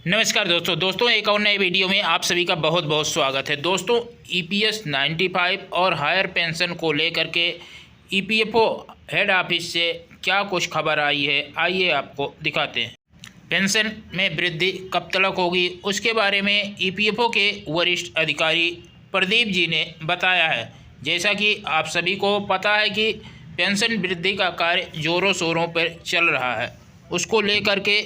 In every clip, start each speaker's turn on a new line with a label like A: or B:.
A: नमस्कार दोस्तों एक और नए वीडियो में आप सभी का बहुत बहुत स्वागत है। दोस्तों ईपीएस 95 और हायर पेंशन को लेकर के ईपीएफओ हेड ऑफिस से क्या कुछ खबर आई है, आइए आपको दिखाते हैं। पेंशन में वृद्धि कब तक होगी, उसके बारे में ईपीएफओ के वरिष्ठ अधिकारी प्रदीप जी ने बताया है। जैसा कि आप सभी को पता है कि पेंशन वृद्धि का कार्य ज़ोरों शोरों पर चल रहा है, उसको लेकर के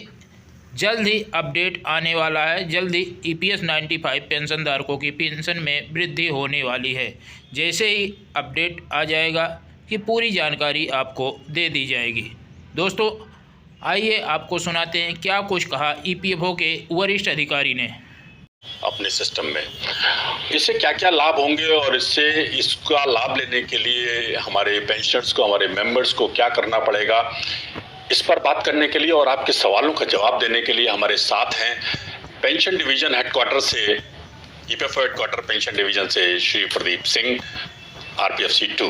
A: जल्द ही अपडेट आने वाला है। जल्द ही ईपीएस 95 पेंशन धारकों की पेंशन में वृद्धि होने वाली है। जैसे ही अपडेट आ जाएगा कि पूरी जानकारी आपको दे दी जाएगी। दोस्तों आइए आपको सुनाते हैं क्या कुछ कहा ईपीएफओ के वरिष्ठ अधिकारी ने
B: अपने सिस्टम में। इससे क्या क्या लाभ होंगे और इसका लाभ लेने के लिए हमारे पेंशनर्स को, हमारे मेंबर्स को क्या करना पड़ेगा, इस पर बात करने के लिए और आपके सवालों का जवाब देने के लिए हमारे साथ हैं पेंशन डिवीजन हेडक्वार्टर से, ईपीएफओ हेडक्वार्टर पेंशन डिवीजन से श्री प्रदीप सिंह, आरपीएफसी 2।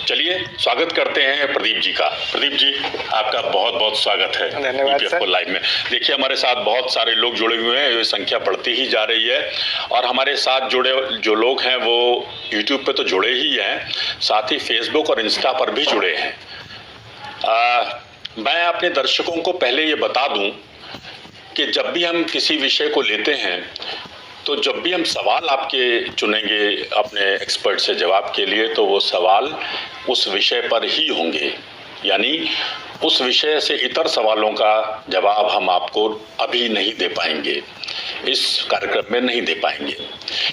B: चलिए स्वागत करते हैं प्रदीप जी का। प्रदीप जी आपका बहुत बहुत स्वागत है ईपीएफओ लाइव में। देखिए हमारे साथ बहुत सारे लोग जुड़े हुए हैं, ये संख्या बढ़ती ही जा रही है और हमारे साथ जुड़े जो लोग हैं वो यूट्यूब पे तो जुड़े ही हैं, साथ ही फेसबुक और इंस्टा पर भी जुड़े हैं। मैं अपने दर्शकों को पहले ये बता दूं कि जब भी हम किसी विषय को लेते हैं तो जब भी हम सवाल आपके चुनेंगे अपने एक्सपर्ट से जवाब के लिए, तो वो सवाल उस विषय पर ही होंगे, यानी उस विषय से इतर सवालों का जवाब हम आपको अभी नहीं दे पाएंगे, इस कार्यक्रम में नहीं दे पाएंगे।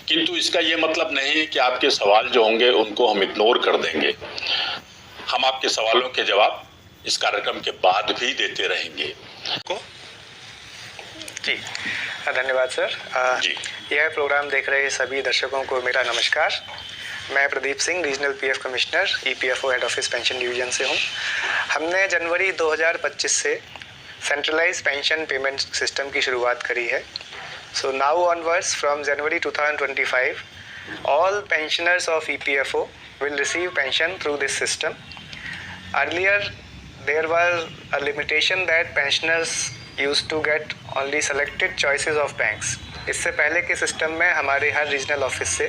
B: किंतु इसका ये मतलब नहीं कि आपके सवाल जो होंगे उनको हम इग्नोर कर देंगे। हम आपके सवालों के जवाब इस कार्यक्रम के बाद भी देते रहेंगे।
C: जी धन्यवाद सर। जी यह प्रोग्राम देख रहे सभी दर्शकों को मेरा नमस्कार। मैं Pradeep Singh, regional PF commissioner, EPFO head office pension division से हूं। हमने जनवरी 2025 से सेंट्रलाइज पेंशन पेमेंट सिस्टम की शुरुआत करी है। So now onwards from January 2025 all pensioners of EPFO will receive pension through this system. Earlier there was a limitation that pensioners used to get only selected choices of banks. इससे पहले के system में हमारे हर regional office से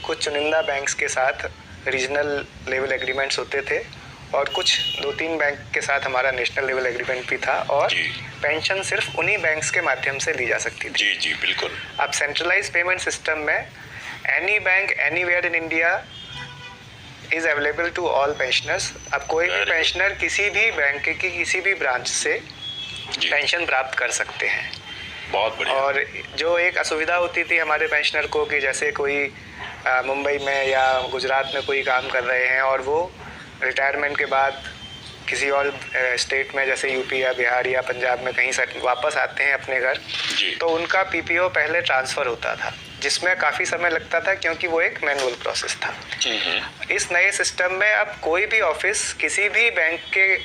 C: कुछ चुनिंदा banks के साथ रीजनल लेवल एग्रीमेंट्स होते थे और कुछ 2-3 बैंक के साथ हमारा नेशनल लेवल एग्रीमेंट भी था और पेंशन सिर्फ उन्हीं बैंक्स के माध्यम से ली जा सकती थी।
B: जी बिल्कुल।
C: अब सेंट्रलाइज पेमेंट सिस्टम में any bank anywhere in India is available to all pensioners. अब कोई भी पेंशनर किसी भी बैंक की किसी भी ब्रांच से पेंशन प्राप्त कर सकते हैं।
B: बहुत बढ़िया।
C: और जो एक असुविधा होती थी हमारे पेंशनर को कि जैसे कोई मुंबई में या गुजरात में कोई काम कर रहे हैं और वो रिटायरमेंट के बाद किसी और स्टेट में जैसे यूपी या बिहार या पंजाब में कहीं से वापस आते हैं अपने घर, तो उनका पीपीओ पहले ट्रांसफ़र होता था जिसमें काफ़ी समय लगता था क्योंकि वो एक मैनुअल प्रोसेस था। इस नए सिस्टम में अब कोई भी ऑफिस किसी भी बैंक के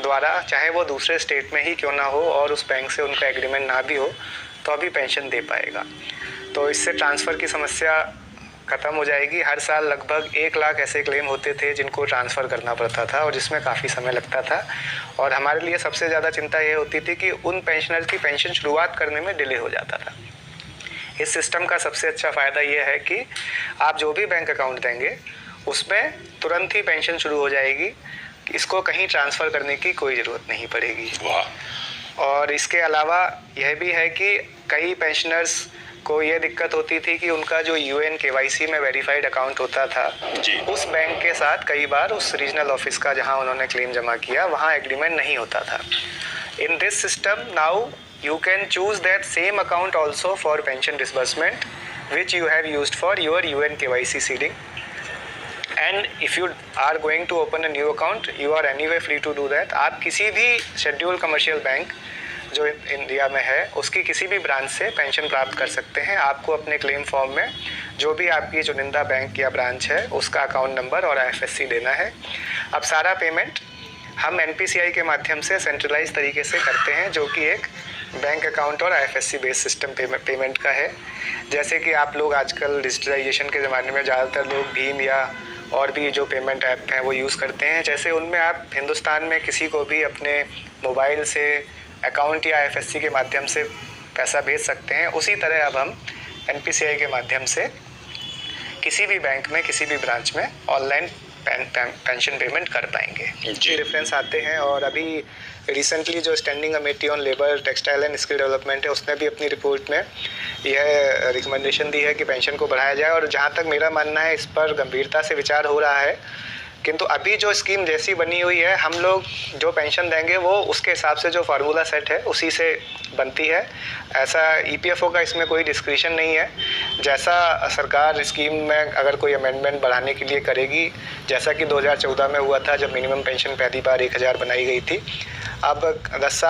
C: द्वारा, चाहे वो दूसरे स्टेट में ही क्यों ना हो और उस बैंक से उनका एग्रीमेंट ना भी हो, तो अभी पेंशन दे पाएगा। तो इससे ट्रांसफ़र की समस्या ख़त्म हो जाएगी। हर साल लगभग 1 लाख ऐसे क्लेम होते थे जिनको ट्रांसफ़र करना पड़ता था और जिसमें काफ़ी समय लगता था और हमारे लिए सबसे ज़्यादा चिंता ये होती थी कि उन पेंशनर्स की पेंशन शुरुआत करने में डिले हो जाता था। इस सिस्टम का सबसे अच्छा फ़ायदा ये है कि आप जो भी बैंक अकाउंट देंगे उसमें तुरंत ही पेंशन शुरू हो जाएगी, इसको कहीं ट्रांसफ़र करने की कोई ज़रूरत नहीं पड़ेगी। और इसके अलावा यह भी है कि कई पेंशनर्स को ये दिक्कत होती थी कि उनका जो यूएन केवाईसी में वेरीफाइड अकाउंट होता था उस बैंक के साथ कई बार उस रीजनल ऑफिस का जहां उन्होंने क्लेम जमा किया वहां एग्रीमेंट नहीं होता था। In this system now you can choose that same account also for pension disbursement which you have used for your UN KYC seeding, and if you are going to open a new account you are anyway free to do that. आप किसी भी schedule commercial bank जो India में है उसकी किसी भी branch से पेंशन प्राप्त कर सकते हैं। आपको अपने क्लेम फॉर्म में जो भी आपकी चुनिंदा बैंक या ब्रांच है उसका अकाउंट नंबर और IFSC देना है। अब सारा पेमेंट हम NPCI के माध्यम से सेंट्रलाइज तरीके से करते हैं जो कि एक बैंक अकाउंट और IFSC बेस्ड सिस्टम पेमेंट का है। जैसे कि आप लोग आजकल डिजिटलाइजेशन के ज़माने में ज़्यादातर लोग भीम या और भी जो पेमेंट ऐप हैं वो यूज़ करते हैं। जैसे उनमें आप हिंदुस्तान में किसी को भी अपने मोबाइल से अकाउंट या IFSC के माध्यम से पैसा भेज सकते हैं, उसी तरह अब हम NPCI के माध्यम से किसी भी बैंक में किसी भी ब्रांच में ऑनलाइन पेंशन पेमेंट कर पाएंगे। ये डिफरेंस आते हैं। और अभी रिसेंटली जो standing committee on labour, textile and skill development है, उसने भी अपनी रिपोर्ट में यह रिकमेंडेशन दी है कि पेंशन को बढ़ाया जाए। और जहाँ तक मेरा मानना है, इस पर गंभीरता से विचार हो रहा है, किंतु अभी जो स्कीम जैसी बनी हुई है, हम लोग जो पेंशन देंगे वो उसके हिसाब से जो फार्मूला सेट है उसी से बनती है। ऐसा EPFO का इसमें कोई डिस्क्रिशन नहीं है। जैसा सरकार स्कीम में अगर कोई अमेंडमेंट बढ़ाने के लिए करेगी, जैसा कि 2014 में हुआ था जब मिनिमम पेंशन पहली बार 1000 बनाई गई थी, अब 10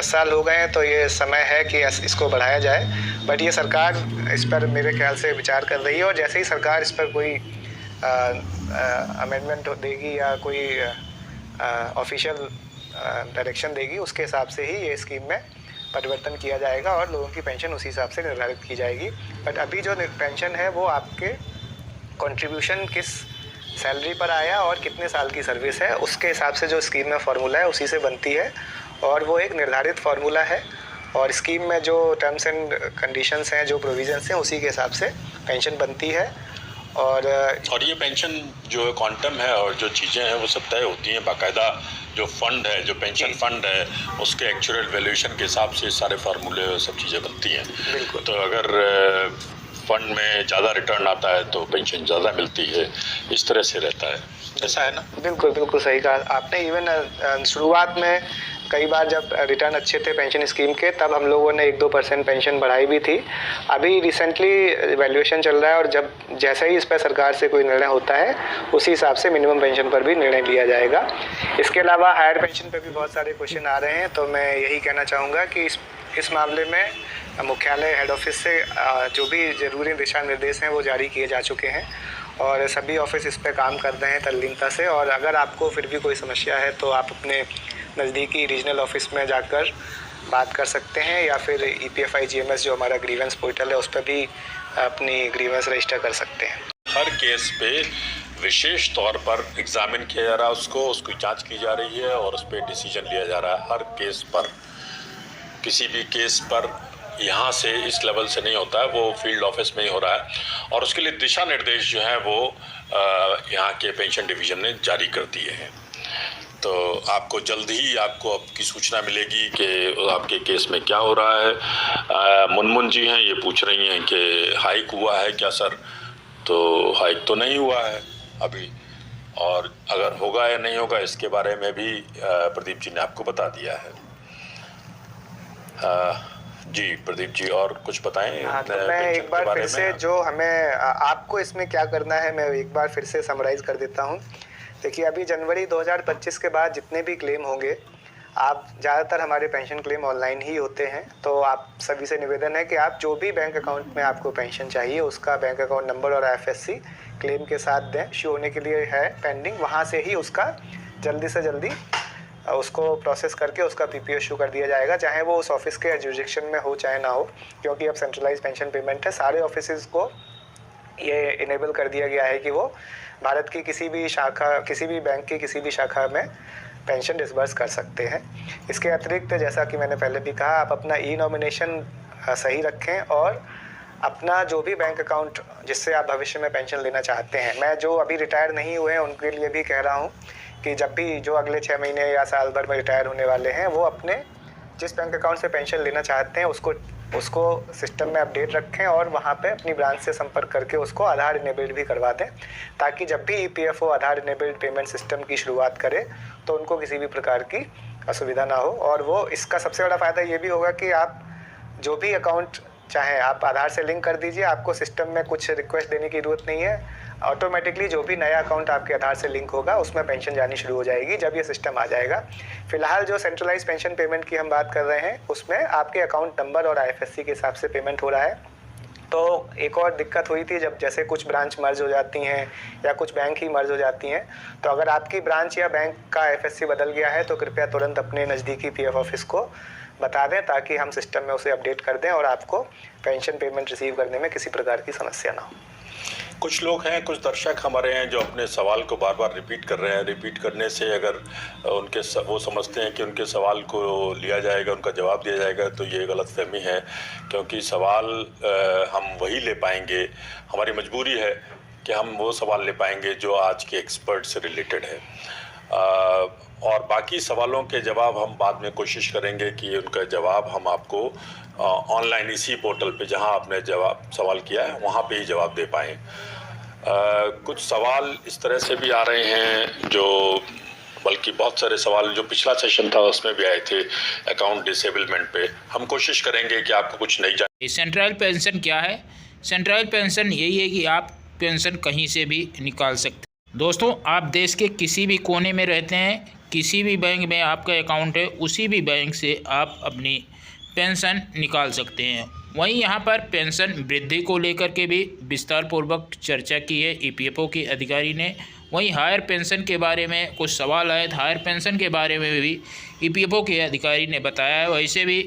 C: साल हो गए हैं, तो ये समय है कि इसको बढ़ाया जाए। बट ये सरकार इस पर मेरे ख्याल से विचार कर रही है, और जैसे ही सरकार इस पर कोई अमेंडमेंट देगी या कोई ऑफिशियल डायरेक्शन देगी, उसके हिसाब से ही ये स्कीम में परिवर्तन किया जाएगा और लोगों की पेंशन उसी हिसाब से निर्धारित की जाएगी। बट अभी जो पेंशन है वो आपके कंट्रीब्यूशन किस सैलरी पर आया और कितने साल की सर्विस है, उसके हिसाब से जो स्कीम में फार्मूला है उसी से बनती है, और वो एक निर्धारित फार्मूला है। और स्कीम में जो टर्म्स एंड कंडीशंस हैं, जो प्रोविजंस हैं, उसी के हिसाब से पेंशन बनती है। और
B: ये पेंशन जो क्वांटम है और जो चीज़ें हैं वो सब तय होती हैं बाकायदा। जो फंड है, जो पेंशन फंड है, उसके एक्चुअल वैल्यूएशन के हिसाब से सारे फार्मूले और सब चीज़ें बनती हैं।
C: बिल्कुल।
B: तो अगर फंड में ज़्यादा रिटर्न आता है तो पेंशन ज़्यादा मिलती है, इस तरह से रहता है। ऐसा है ना?
C: बिल्कुल बिल्कुल सही कहा आपने। इवन शुरुआत में कई बार जब रिटर्न अच्छे थे पेंशन स्कीम के, तब हम लोगों ने 1-2% पेंशन बढ़ाई भी थी। अभी रिसेंटली वैल्यूएशन चल रहा है, और जब जैसे ही इस पर सरकार से कोई निर्णय होता है उसी हिसाब से मिनिमम पेंशन पर भी निर्णय लिया जाएगा। इसके अलावा हायर पेंशन पर भी बहुत सारे क्वेश्चन आ रहे हैं, तो मैं यही कहना चाहूँगा कि इस मामले में मुख्यालय हेड ऑफिस से जो भी ज़रूरी दिशा निर्देश हैं वो जारी किए जा चुके हैं, और सभी ऑफिस इस पर काम कर रहे हैं तल्लीनता से। और अगर आपको फिर भी कोई समस्या है तो आप अपने नज़दीकी रीजनल ऑफिस में जाकर बात कर सकते हैं, या फिर EPFI GMS जो हमारा ग्रीवेंस पोर्टल है उस पर भी अपनी ग्रीवेंस रजिस्टर कर सकते हैं।
B: हर केस पे विशेष तौर पर एग्जामिन किया जा रहा है, उसकी जांच की जा रही है और उस पर डिसीजन लिया जा रहा है। हर केस पर, किसी भी केस पर यहाँ से इस लेवल से नहीं होता है, वो फील्ड ऑफिस में ही हो रहा है, और उसके लिए दिशा निर्देश जो हैं वो यहाँ के पेंशन डिवीज़न ने जारी कर दिए हैं। तो आपको जल्द ही आपको आपकी सूचना मिलेगी कि आपके केस में क्या हो रहा है। मुनमुन जी हैं, ये पूछ रही हैं कि हाइक हुआ है क्या सर? तो हाइक तो नहीं हुआ है अभी, और अगर होगा या नहीं होगा इसके बारे में भी प्रदीप जी ने आपको बता दिया है। जी प्रदीप जी, और कुछ बताएं?
C: हाँ, तो मैं एक बार फिर से जो हमें आपको इसमें क्या करना है मैं एक बार फिर से समराइज़ कर देता हूँ। देखिए, अभी जनवरी 2025 के बाद जितने भी क्लेम होंगे, आप ज़्यादातर हमारे पेंशन क्लेम ऑनलाइन ही होते हैं, तो आप सभी से निवेदन है कि आप जो भी बैंक अकाउंट में आपको पेंशन चाहिए उसका बैंक अकाउंट नंबर और IFSC क्लेम के साथ दें। इशू होने के लिए है पेंडिंग, वहाँ से ही उसका जल्दी से जल्दी उसको प्रोसेस करके उसका PPO इशू कर दिया जाएगा, चाहे वो उस ऑफिस के जुरिडिक्शन में हो चाहे ना हो, क्योंकि अब सेंट्रलाइज पेंशन पेमेंट है। सारे ऑफिसेज़ को ये इनेबल कर दिया गया है कि वो भारत की किसी भी शाखा, किसी भी बैंक की किसी भी शाखा में पेंशन डिसबर्स कर सकते हैं। इसके अतिरिक्त, जैसा कि मैंने पहले भी कहा, आप अपना ई-नॉमिनेशन सही रखें, और अपना जो भी बैंक अकाउंट जिससे आप भविष्य में पेंशन लेना चाहते हैं, मैं जो अभी रिटायर नहीं हुए हैं उनके लिए भी कह रहा हूँ कि जब भी जो अगले 6 महीने या साल भर में रिटायर होने वाले हैं, वो अपने जिस बैंक अकाउंट से पेंशन लेना चाहते हैं उसको सिस्टम में अपडेट रखें, और वहाँ पे अपनी ब्रांच से संपर्क करके उसको आधार इनेबल्ड भी करवा दें, ताकि जब भी EPFO आधार इनेबल्ड पेमेंट सिस्टम की शुरुआत करे तो उनको किसी भी प्रकार की असुविधा ना हो। और वो इसका सबसे बड़ा फ़ायदा ये भी होगा कि आप जो भी अकाउंट चाहें आप आधार से लिंक कर दीजिए, आपको सिस्टम में कुछ रिक्वेस्ट देने की ज़रूरत नहीं है। ऑटोमेटिकली जो भी नया अकाउंट आपके आधार से लिंक होगा उसमें पेंशन जानी शुरू हो जाएगी जब ये सिस्टम आ जाएगा। फिलहाल जो सेंट्रलाइज पेंशन पेमेंट की हम बात कर रहे हैं उसमें आपके अकाउंट नंबर और IFSC के हिसाब से पेमेंट हो रहा है। तो एक और दिक्कत हुई थी जब जैसे कुछ ब्रांच मर्ज हो जाती हैं या कुछ बैंक ही मर्ज हो जाती हैं, तो अगर आपकी ब्रांच या बैंक का IFSC बदल गया है तो कृपया तुरंत अपने नज़दीकी PF ऑफिस को बता दें, ताकि हम सिस्टम में उसे अपडेट कर दें और आपको पेंशन पेमेंट रिसीव करने में किसी प्रकार की समस्या ना हो।
B: कुछ लोग हैं, कुछ दर्शक हमारे हैं जो अपने सवाल को बार बार रिपीट कर रहे हैं। रिपीट करने से अगर वो समझते हैं कि उनके सवाल को लिया जाएगा, उनका जवाब दिया जाएगा, तो ये गलतफहमी है, क्योंकि सवाल हम वही ले पाएंगे, हमारी मजबूरी है कि हम वो सवाल ले पाएंगे जो आज के एक्सपर्ट से रिलेटेड है। और बाकी सवालों के जवाब हम बाद में कोशिश करेंगे कि उनका जवाब हम आपको ऑनलाइन इसी पोर्टल पे जहां आपने सवाल किया है वहां पे ही जवाब दे पाएँ। कुछ सवाल इस तरह से भी आ रहे हैं जो, बल्कि बहुत सारे सवाल जो पिछला सेशन था उसमें भी आए थे अकाउंट डिसेबलमेंट पे। हम कोशिश करेंगे कि आपको कुछ नई जानकारी।
A: सेंट्रल पेंशन क्या है? सेंट्रल पेंशन यही है कि आप पेंशन कहीं से भी निकाल सकते हैं। दोस्तों, आप देश के किसी भी कोने में रहते हैं, किसी भी बैंक में आपका अकाउंट है, उसी भी बैंक से आप अपनी पेंशन निकाल सकते हैं। वहीं यहाँ पर पेंशन वृद्धि को लेकर के भी विस्तार पूर्वक चर्चा की है ईपीएफओ के अधिकारी ने। वहीं हायर पेंशन के बारे में कुछ सवाल आए थे, हायर पेंशन के बारे में भी ईपीएफओ के अधिकारी ने बताया है। वैसे भी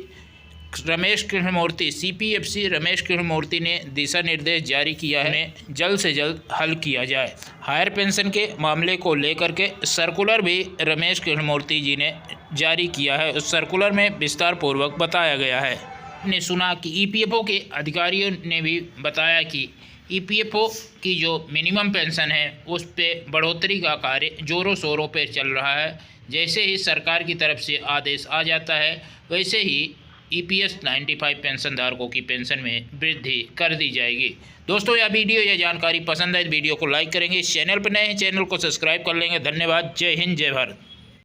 A: रमेश कृष्णमूर्ति सीपीएफसी रमेश कृष्णमूर्ति ने दिशा निर्देश जारी किया है, उन्हें जल्द से जल्द हल किया जाए। हायर पेंशन के मामले को लेकर के सर्कुलर भी रमेश कृष्णमूर्ति जी ने जारी किया है। उस सर्कुलर में विस्तार पूर्वक बताया गया है। ने सुना कि ईपीएफओ के अधिकारियों ने भी बताया कि ईपीएफओ की जो मिनिमम पेंशन है उस पे बढ़ोतरी का कार्य जोरों शोरों पर चल रहा है। जैसे ही सरकार की तरफ से आदेश आ जाता है वैसे ही ईपीएस 95 पेंशनधारकों की पेंशन में वृद्धि कर दी जाएगी। दोस्तों, यह वीडियो या जानकारी पसंद है तो वीडियो को लाइक करेंगे, चैनल पर नए हैं चैनल को सब्सक्राइब कर लेंगे। धन्यवाद। जय हिंद, जय भारत।